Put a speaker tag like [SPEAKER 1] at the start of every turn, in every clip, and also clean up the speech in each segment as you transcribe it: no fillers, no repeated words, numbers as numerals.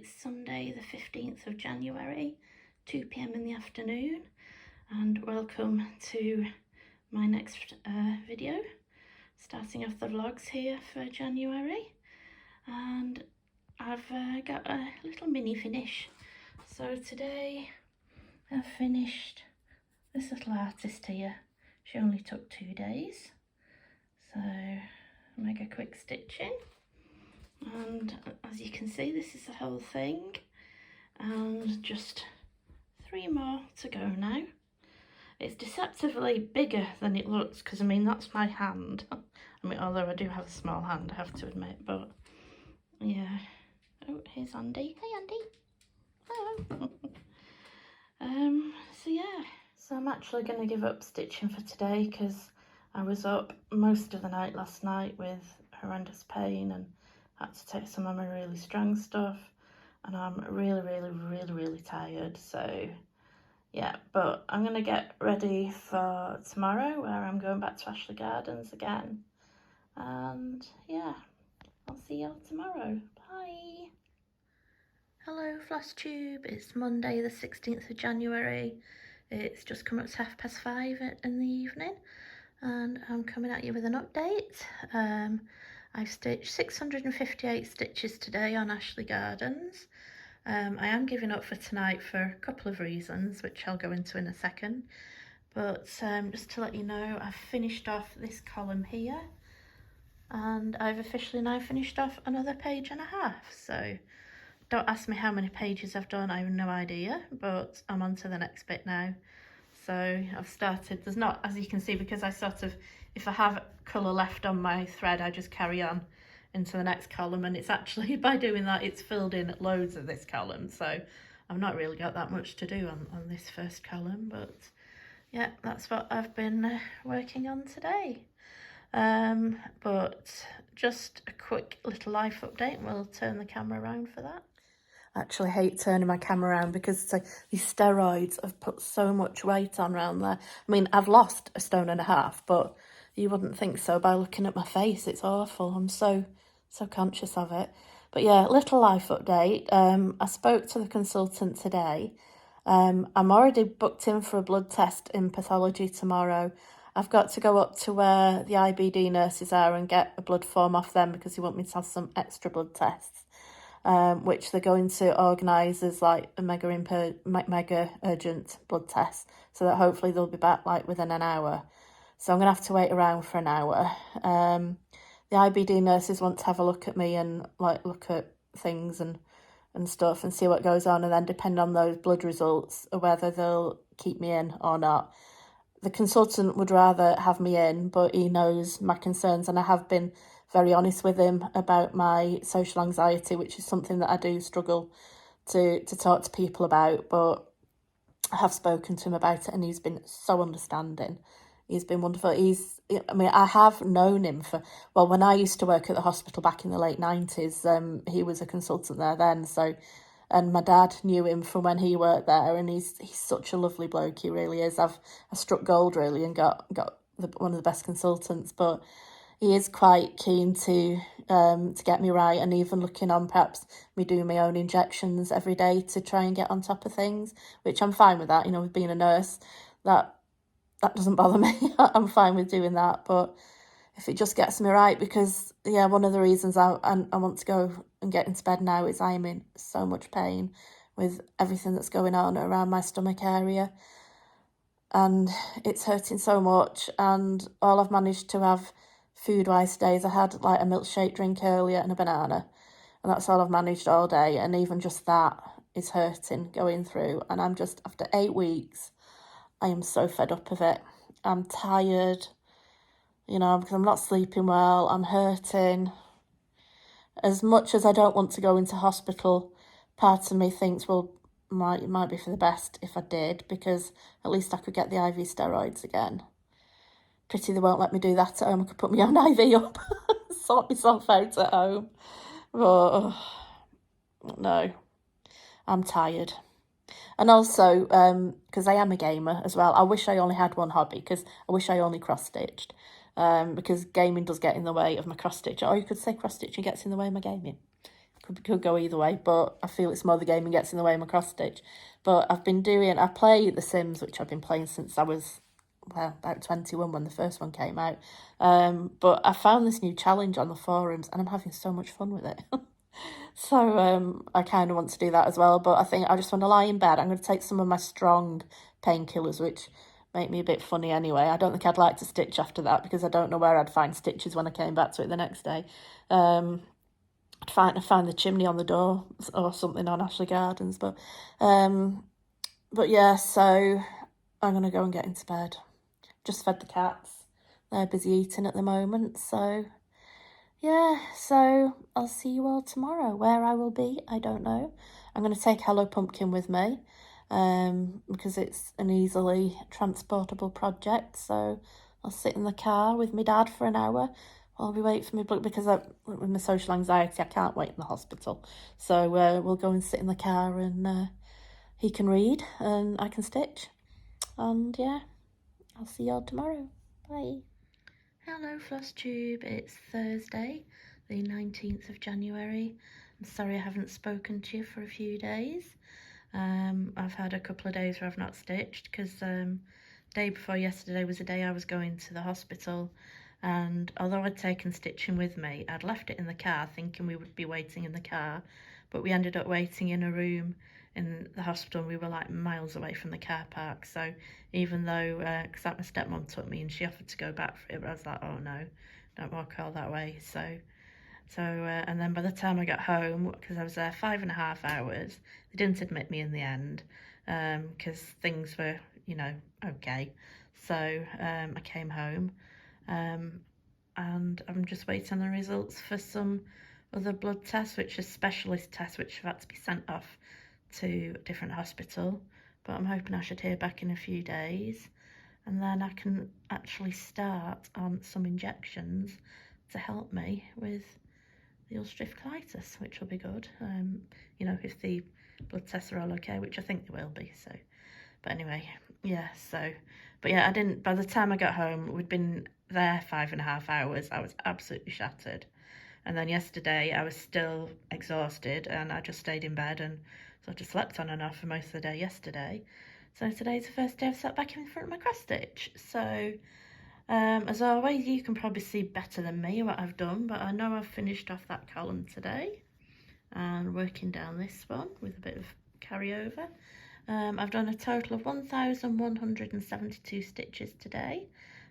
[SPEAKER 1] It's Sunday the 15th of January, 2 p.m. in the afternoon, and welcome to my next video, starting off the vlogs here for January. And I've got a little mini finish. So today I've finished this little artist here. She only took 2 days, so I'll make a quick stitching. And as you can see, this is the whole thing, and just 3 more to go now. It's deceptively bigger than it looks, because I mean that's my hand. I mean, although I do have a small hand, I have to admit, but yeah. Oh, here's Andy. Hey Andy. Hello. So yeah, so I'm actually going to give up stitching for today because I was up most of the night last night with horrendous pain and had to take some of my really strong stuff, and I'm really tired. So yeah, but I'm gonna get ready for tomorrow, where I'm going back to Ashley Gardens again, and yeah, I'll see you all tomorrow. Bye. Hello Floss Tube, it's Monday the 16th of January. It's just come up to 5:30 in the evening, and I'm coming at you with an update. I've stitched 658 stitches today on Ashley Gardens. I am giving up for tonight for a couple of reasons, which I'll go into in a second. But just to let you know, I've finished off this column here, and I've officially now finished off another 1.5 pages. So don't ask me how many pages I've done, I have no idea, but I'm on to the next bit now. So I've started, there's not, as you can see, because I sort of, if I have colour left on my thread, I just carry on into the next column, and it's actually, by doing that, it's filled in loads of this column, so I've not really got that much to do on this first column, but yeah, that's what I've been working on today. But just a quick little life update, and we'll turn the camera around for that. I actually hate turning my camera around because these steroids have put so much weight on around there. I mean, I've lost 1.5 stones, but you wouldn't think so by looking at my face. It's awful. I'm so conscious of it. But yeah, little life update. I spoke to the consultant today. I'm already booked in for a blood test in pathology tomorrow. I've got to go up to where the IBD nurses are and get a blood form off them because they want me to have some extra blood tests. Which they're going to organise as like a mega urgent blood test, so that hopefully they'll be back like within an hour. So I'm gonna have to wait around for an hour. The IBD nurses want to have a look at me and like look at things and stuff and see what goes on, and then depend on those blood results whether they'll keep me in or not. The consultant would rather have me in, but he knows my concerns, and I have been very honest with him about my social anxiety, which is something that I do struggle to talk to people about, but I have spoken to him about it, and he's been so understanding. He's been wonderful. I have known him for, well, when I used to work at the hospital back in the late 90s, he was a consultant there then, so, and my dad knew him from when he worked there, and he's such a lovely bloke, he really is. I struck gold really and got one of the best consultants, but he is quite keen to get me right, and even looking on perhaps me doing my own injections every day to try and get on top of things, which I'm fine with that, you know, with being a nurse, that doesn't bother me. I'm fine with doing that, but if it just gets me right, because yeah, one of the reasons I want to go and get into bed now is I'm in so much pain with everything that's going on around my stomach area, and it's hurting so much, and all I've managed to have food-wise today is I had like a milkshake drink earlier and a banana, and that's all I've managed all day, and even just that is hurting going through, and I'm just, after 8 weeks, I am so fed up of it. I'm tired, you know, because I'm not sleeping well, I'm hurting. As much as I don't want to go into hospital, part of me thinks, well, it might be for the best if I did, because at least I could get the IV steroids again. Pity they won't let me do that at home. I could put my own IV up, sort myself out at home. But no, I'm tired. And also, because I am a gamer as well, I wish I only had one hobby, because I wish I only cross-stitched. Because gaming does get in the way of my cross-stitching. Or you could say cross-stitching gets in the way of my gaming. could go either way, but I feel it's more the gaming gets in the way of my cross stitch. But I play The Sims, which I've been playing since I was, well, about 21 when the first one came out. But I found this new challenge on the forums and I'm having so much fun with it. So I kind of want to do that as well, but I think I just want to lie in bed. I'm going to take some of my strong painkillers, which make me a bit funny anyway. I don't think I'd like to stitch after that because I don't know where I'd find stitches when I came back to it the next day. I'd find the chimney on the door or something on Ashley Gardens, but yeah, so I'm going to go and get into bed. Just fed the cats. They're busy eating at the moment, so yeah, so I'll see you all tomorrow. Where I will be, I don't know. I'm going to take Hello Pumpkin with me because it's an easily transportable project, so I'll sit in the car with my dad for an hour while we wait for me, because with my social anxiety, I can't wait in the hospital. So we'll go and sit in the car and he can read and I can stitch. And yeah, I'll see you all tomorrow. Bye. Hello Floss Tube, it's Thursday, the 19th of January. I'm sorry I haven't spoken to you for a few days. I've had a couple of days where I've not stitched because the day before yesterday was the day I was going to the hospital, and although I'd taken stitching with me, I'd left it in the car thinking we would be waiting in the car, but we ended up waiting in a room in the hospital and we were like miles away from the car park. So even though, because my stepmom took me and she offered to go back for it, but I was like, oh no, don't walk all that way. So and then by the time I got home, because I was there 5.5 hours, they didn't admit me in the end because things were, you know, okay. So I came home and I'm just waiting on the results for some other blood tests, which are specialist tests, which have had to be sent off to a different hospital. But I'm hoping I should hear back in a few days, and then I can actually start on some injections to help me with the ulcerative colitis, which will be good. You know, if the blood tests are all okay, which I think they will be. So, but anyway, yeah. So, but yeah, I didn't. By the time I got home, we'd been there 5.5 hours. I was absolutely shattered. And then yesterday, I was still exhausted, and I just stayed in bed and sort of slept on and off for most of the day yesterday. So today's the first day I've sat back in front of my cross stitch. So as always, you can probably see better than me what I've done, but I know I've finished off that column today and working down this one with a bit of carryover. I've done a total of 1,172 stitches today,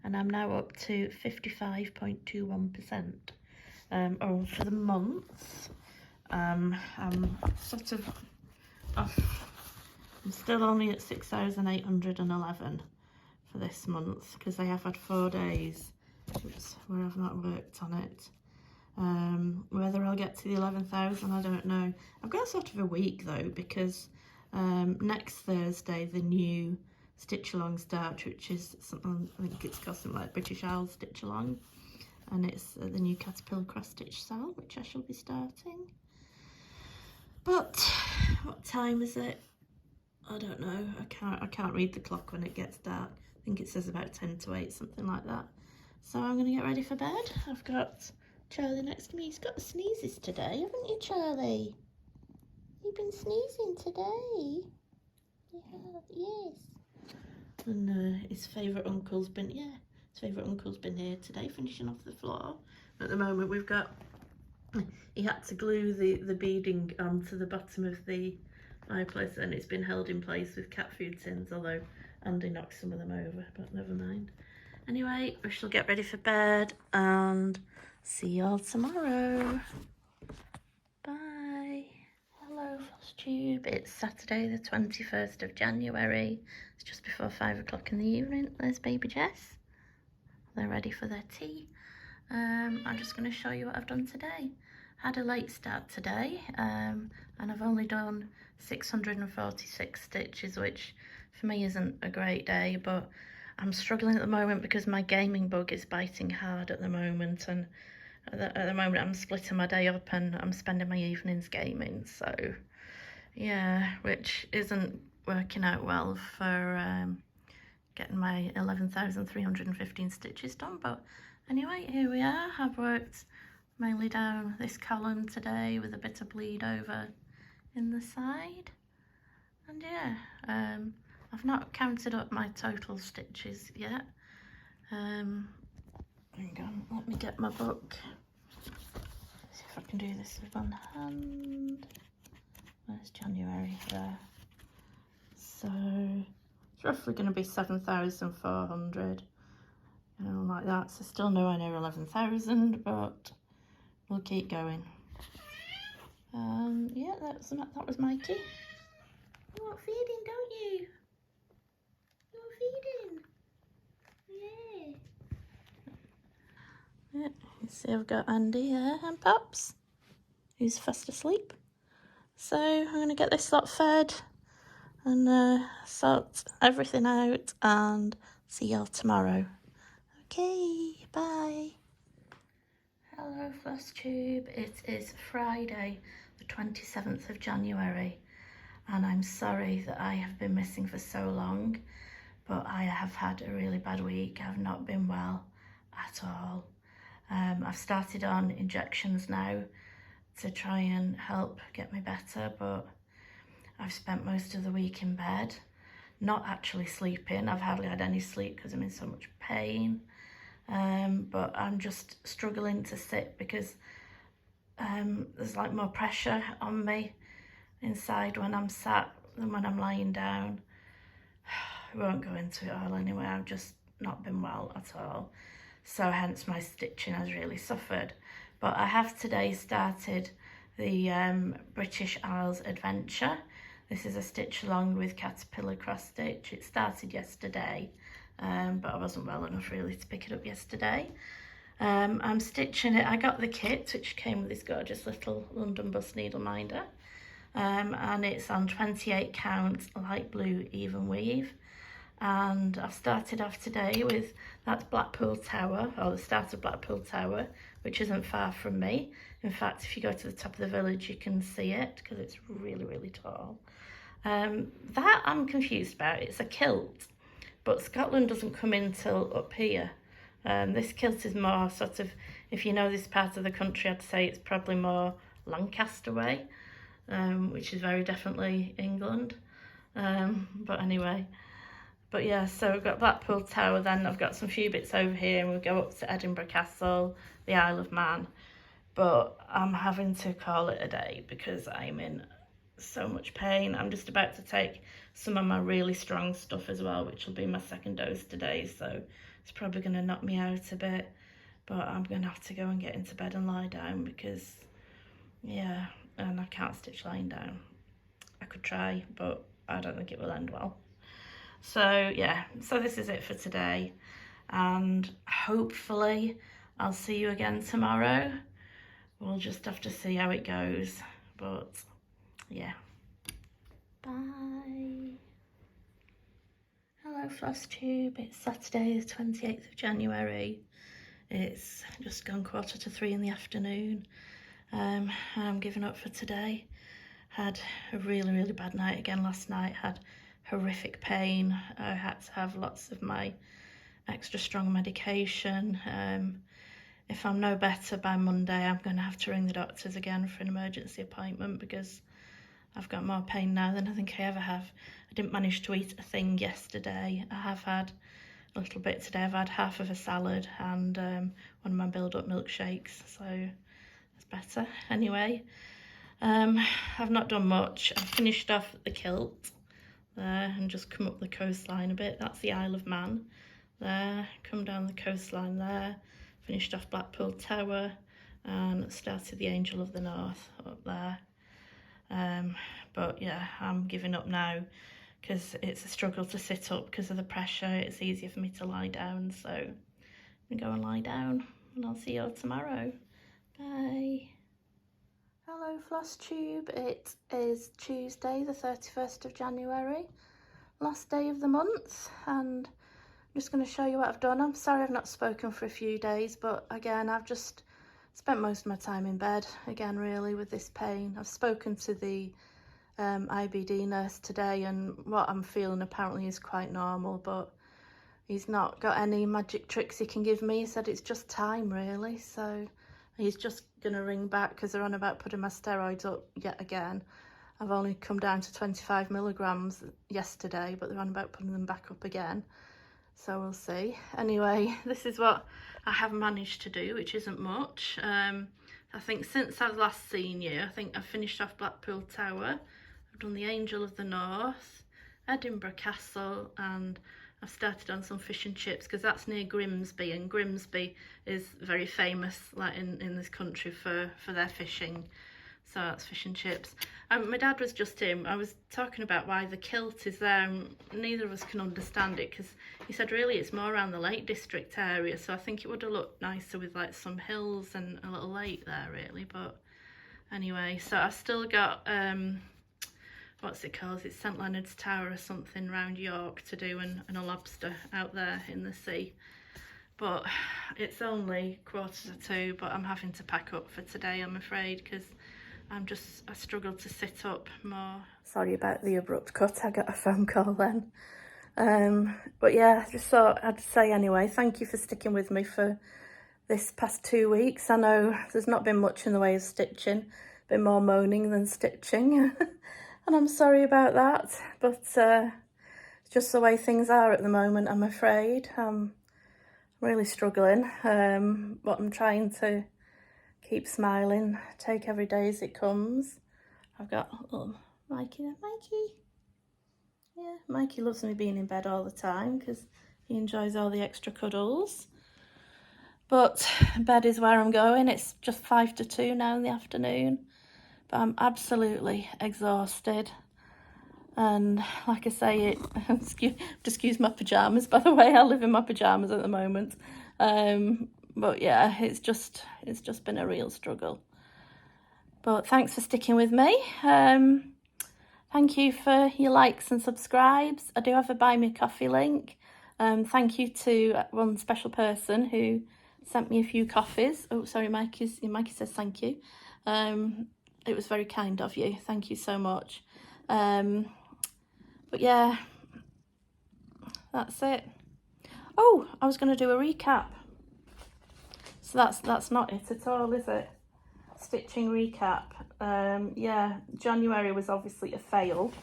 [SPEAKER 1] and I'm now up to 55.21%. For the months, I'm sort of off. I'm still only at 6,811 for this month because I have had 4 days where I've not worked on it. Whether I'll get to the 11,000, I don't know. I've got sort of a week though, because next Thursday the new Stitch Along starts, which is something, I think it's called something like British Isles Stitch Along, and it's the new Caterpillar cross stitch cell, which I shall be starting. But what time is it? I don't know. I can't read the clock when it gets dark. I think it says about 10 to 8, something like that. So I'm going to get ready for bed. I've got Charlie next to me. He's got the sneezes today, haven't you, Charlie? You've been sneezing today. You have, yes. And his favourite uncle's been here today, finishing off the floor. At the moment, he had to glue the beading onto the bottom of the fireplace, and it's been held in place with cat food tins, although Andy knocked some of them over, but never mind. Anyway, we shall get ready for bed and see you all tomorrow. Bye. Hello Floss Tube, it's Saturday the 21st of January. It's just before 5 o'clock in the evening. There's baby Jess. They're ready for their tea. I'm just going to show you what I've done today. Had a late start today, and I've only done 646 stitches, which for me isn't a great day, but I'm struggling at the moment because my gaming bug is biting hard at the moment, and at the moment I'm splitting my day up and I'm spending my evenings gaming, so yeah, which isn't working out well for getting my 11,315 stitches done. But anyway, here we are. I've worked mainly down this column today with a bit of bleed over in the side. And yeah, I've not counted up my total stitches yet. Hang on, let me get my book. See if I can do this with one hand. Where's January? There. So it's roughly going to be 7,400, like that. So still nowhere near 11,000, but we'll keep going. Yeah, that was Mikey. You want feeding, don't you? You want feeding? Yeah. Yeah, you see I've got Andy there and Pops, who's fast asleep. So I'm going to get this lot fed and sort everything out and see y'all tomorrow. Okay, bye. Hello Floss Tube, it is Friday the 27th of January and I'm sorry that I have been missing for so long, but I have had a really bad week. I've not been well at all. I've started on injections now to try and help get me better, but I've spent most of the week in bed, not actually sleeping. I've hardly had any sleep because I'm in so much pain. But I'm just struggling to sit because there's like more pressure on me inside when I'm sat than when I'm lying down. I won't go into it all anyway. I've just not been well at all, so hence my stitching has really suffered. But I have today started the British Isles Adventure. This is a stitch along with Caterpillar cross stitch. It started yesterday, but I wasn't well enough really to pick it up yesterday. I'm stitching it. I got the kit, which came with this gorgeous little London bus needle minder, and it's on 28 count light blue even weave. And I've started off today with that's Blackpool Tower, or the start of Blackpool Tower, which isn't far from me. In fact, if you go to the top of the village, you can see it because it's really, really tall. That I'm confused about. It's a kilt, but Scotland doesn't come in till up here. This kilt is more sort of, if you know this part of the country, I'd say it's probably more Lancaster way, which is very definitely England. But anyway. But yeah, so we've got Blackpool Tower, then I've got some few bits over here, and we'll go up to Edinburgh Castle, the Isle of Man. But I'm having to call it a day because I'm in so much pain. I'm just about to take some of my really strong stuff as well, which will be my second dose today, so it's probably going to knock me out a bit. But I'm going to have to go and get into bed and lie down because, yeah, and I can't stitch lying down. I could try, but I don't think it will end well. So yeah, so this is it for today, and hopefully I'll see you again tomorrow. We'll just have to see how it goes, but yeah. Bye. Hello Floss Tube, it's Saturday the 28th of January. It's just gone 2:45 in the afternoon. I'm giving up for today. Had a really, really bad night again last night. Had horrific pain. I had to have lots of my extra strong medication. If I'm no better by Monday, I'm going to have to ring the doctors again for an emergency appointment because I've got more pain now than I think I ever have. I didn't manage to eat a thing yesterday. I have had a little bit today. I've had half of a salad and one of my build-up milkshakes, so it's better. Anyway, I've not done much. I've finished off the kilt there and just come up the coastline a bit. That's the Isle of Man there, come down the coastline there, finished off Blackpool Tower and started the Angel of the North up there. But yeah, I'm giving up now because it's a struggle to sit up because of the pressure. It's easier for me to lie down, so I'm gonna go and lie down and I'll see you all tomorrow. Bye. Hello Floss Tube, it is Tuesday the 31st of January, last day of the month, and I'm just going to show you what I've done. I'm sorry I've not spoken for a few days, but again I've just spent most of my time in bed again really with this pain. I've spoken to the IBD nurse today and what I'm feeling apparently is quite normal, but he's not got any magic tricks he can give me. He said it's just time really, so He's just going to ring back because they're on about putting my steroids up yet again. I've only come down to 25 milligrams yesterday, but they're on about putting them back up again. So we'll see. Anyway, this is what I have managed to do, which isn't much. I think since I've last seen you, I think I've finished off Blackpool Tower. I've done the Angel of the North, Edinburgh Castle, and I've started on some fish and chips because that's near Grimsby, and Grimsby is very famous, like in this country, for their fishing. So that's fish and chips. My dad was just in. I was talking about why the kilt is there, and neither of us can understand it, because he said really it's more around the Lake District area, so I think it would have looked nicer with like some hills and a little lake there really. But anyway, so I've still got what's it called, it's St Leonard's Tower or something round York to do, and a lobster out there in the sea. But it's only 1:45, but I'm having to pack up for today, I'm afraid, because I struggle to sit up more. Sorry about the abrupt cut, I got a phone call then. But yeah, I just thought I'd say anyway, thank you for sticking with me for this past 2 weeks. I know there's not been much in the way of stitching, been more moaning than stitching. And I'm sorry about that, but it's just the way things are at the moment, I'm afraid. I'm really struggling, but I'm trying to keep smiling, take every day as it comes. I've got little Mikey there. Mikey! Yeah, Mikey loves me being in bed all the time because he enjoys all the extra cuddles. But bed is where I'm going. It's just 1 to 2 now in the afternoon. But I'm absolutely exhausted. And like I say, excuse my pyjamas, by the way, I live in my pyjamas at the moment. But yeah, it's just been a real struggle. But thanks for sticking with me. Thank you for your likes and subscribes. I do have a buy me a coffee link. Thank you to one special person who sent me a few coffees. Oh, sorry, Mikey says thank you. It was very kind of you. Thank you so much. But yeah, that's it. Oh, I was going to do a recap. So that's not it at all, is it? Stitching recap. Yeah, January was obviously a fail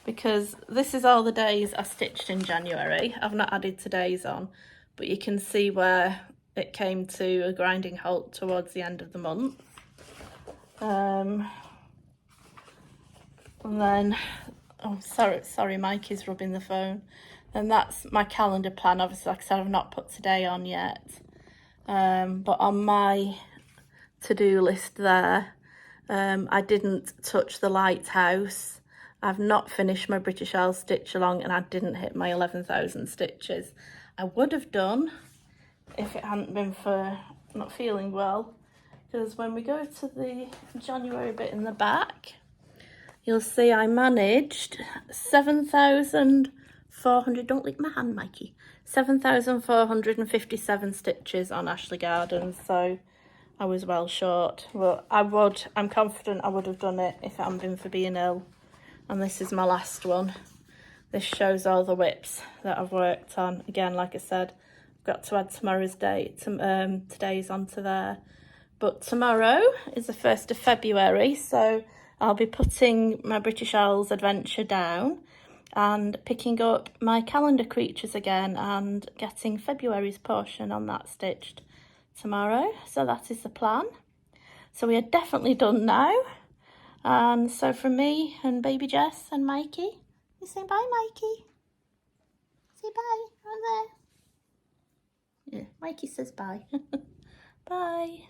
[SPEAKER 1] because this is all the days I stitched in January. I've not added today's on, but you can see where it came to a grinding halt towards the end of the month. And then, oh, sorry, Mikey's rubbing the phone. And that's my calendar plan. Obviously, like I said, I've not put today on yet. But on my to-do list there, I didn't touch the lighthouse. I've not finished my British Isles stitch along, and I didn't hit my 11,000 stitches. I would have done if it hadn't been for not feeling well, because when we go to the January bit in the back, you'll see I managed 7,400, don't lick my hand, Mikey, 7,457 stitches on Ashley Gardens, so I was well short. But I'm confident I would have done it if it hadn't been for being ill. And this is my last one. This shows all the whips that I've worked on. Again, like I said, I've got to add tomorrow's date, today's onto there. But tomorrow is the 1st of February, so I'll be putting my British Isles adventure down and picking up my calendar creatures again and getting February's portion on that stitched tomorrow. So that is the plan. So we are definitely done now. And so from me and baby Jess and Mikey, you say bye, Mikey. Say bye right there. Yeah, Mikey says bye. Bye.